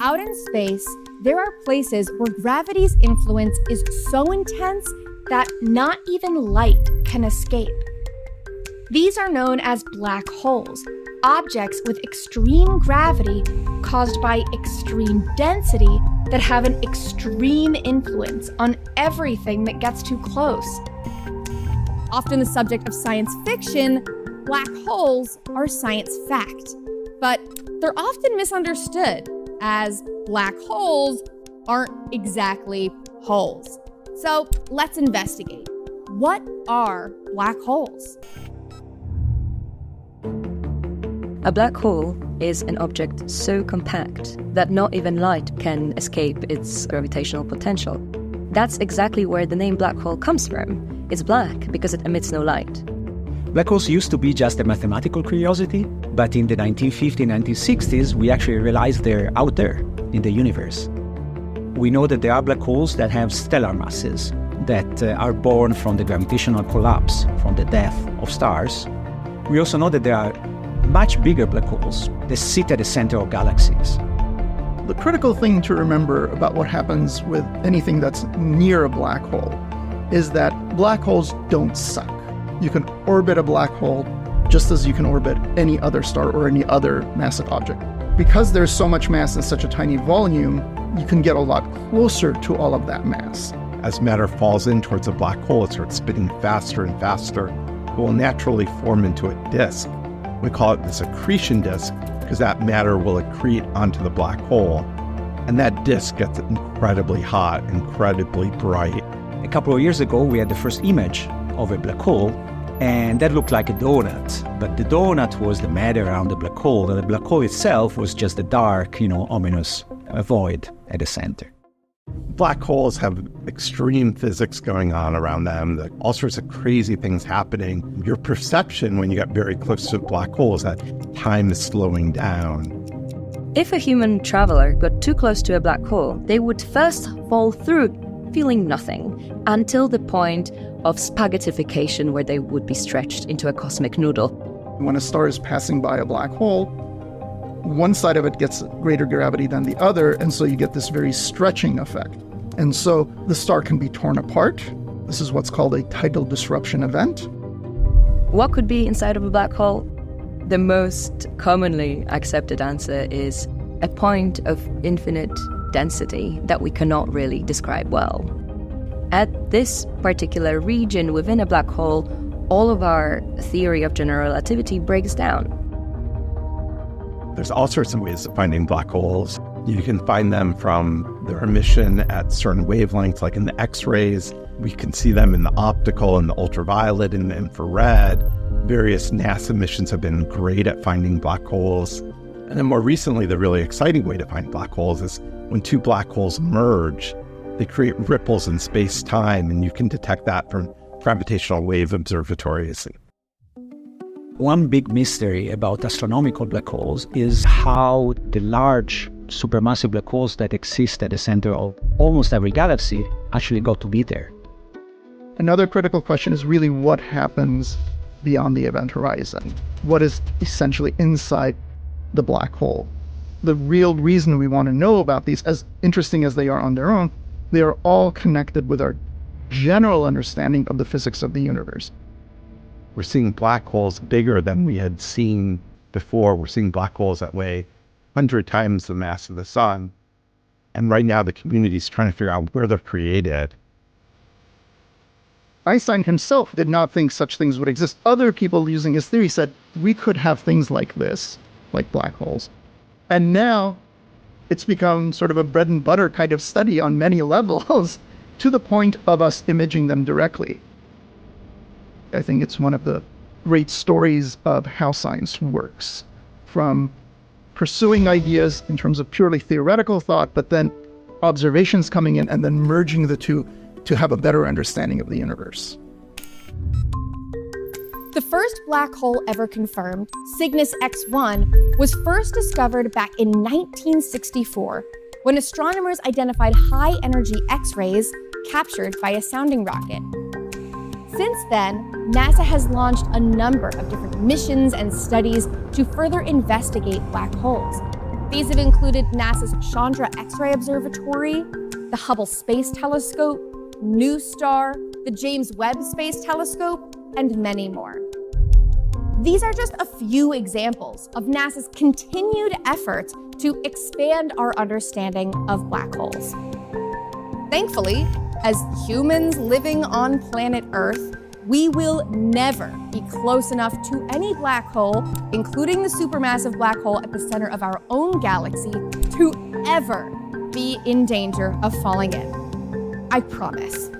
Out in space, there are places where gravity's influence is so intense that not even light can escape. These are known as black holes, objects with extreme gravity caused by extreme density that have an extreme influence on everything that gets too close. Often the subject of science fiction, black holes are science fact, but they're often misunderstood, as black holes aren't exactly holes. So let's investigate. What are black holes? A black hole is an object so compact that not even light can escape its gravitational potential. That's exactly where the name black hole comes from. It's black because it emits no light. Black holes used to be just a mathematical curiosity, but in the 1950s, 1960s, we actually realized they're out there in the universe. We know that there are black holes that have stellar masses that are born from the gravitational collapse, from the death of stars. We also know that there are much bigger black holes that sit at the center of galaxies. The critical thing to remember about what happens with anything that's near a black hole is that black holes don't suck. You can orbit a black hole just as you can orbit any other star or any other massive object. Because there's so much mass in such a tiny volume, you can get a lot closer to all of that mass. As matter falls in towards a black hole, it starts spinning faster and faster. It will naturally form into a disk. We call it this accretion disk because that matter will accrete onto the black hole. And that disk gets incredibly hot, incredibly bright. A couple of years ago, we had the first image of a black hole, and that looked like a donut. But the donut was the matter around the black hole, and the black hole itself was just the dark, ominous void at the center. Black holes have extreme physics going on around them, all sorts of crazy things happening. Your perception when you get very close to a black hole is that time is slowing down. If a human traveler got too close to a black hole, they would first fall through, feeling nothing, until the point of spaghettification, where they would be stretched into a cosmic noodle. When a star is passing by a black hole, one side of it gets greater gravity than the other, and so you get this very stretching effect. And so the star can be torn apart. This is what's called a tidal disruption event. What could be inside of a black hole? The most commonly accepted answer is a point of infinite density that we cannot really describe well. At this particular region within a black hole, all of our theory of general relativity breaks down. There's all sorts of ways of finding black holes. You can find them from their emission at certain wavelengths, like in the X-rays. We can see them in the optical, in the ultraviolet, in the infrared. Various NASA missions have been great at finding black holes. And then more recently, the really exciting way to find black holes is when two black holes merge, they create ripples in space-time, and you can detect that from gravitational wave observatories. One big mystery about astronomical black holes is how the large supermassive black holes that exist at the center of almost every galaxy actually got to be there. Another critical question is really what happens beyond the event horizon. What is essentially inside the black hole? The real reason we want to know about these, as interesting as they are on their own, they are all connected with our general understanding of the physics of the universe. We're seeing black holes bigger than we had seen before. We're seeing black holes that weigh 100 times the mass of the sun. And right now the community is trying to figure out where they're created. Einstein himself did not think such things would exist. Other people using his theory said we could have things like this, like black holes. And now it's become sort of a bread and butter kind of study on many levels to the point of us imaging them directly. I think it's one of the great stories of how science works, from pursuing ideas in terms of purely theoretical thought, but then observations coming in and then merging the two to have a better understanding of the universe. The first black hole ever confirmed, Cygnus X1, was first discovered back in 1964, when astronomers identified high-energy X-rays captured by a sounding rocket. Since then, NASA has launched a number of different missions and studies to further investigate black holes. These have included NASA's Chandra X-ray Observatory, the Hubble Space Telescope, NuSTAR, the James Webb Space Telescope, and many more. These are just a few examples of NASA's continued efforts to expand our understanding of black holes. Thankfully, as humans living on planet Earth, we will never be close enough to any black hole, including the supermassive black hole at the center of our own galaxy, to ever be in danger of falling in. I promise.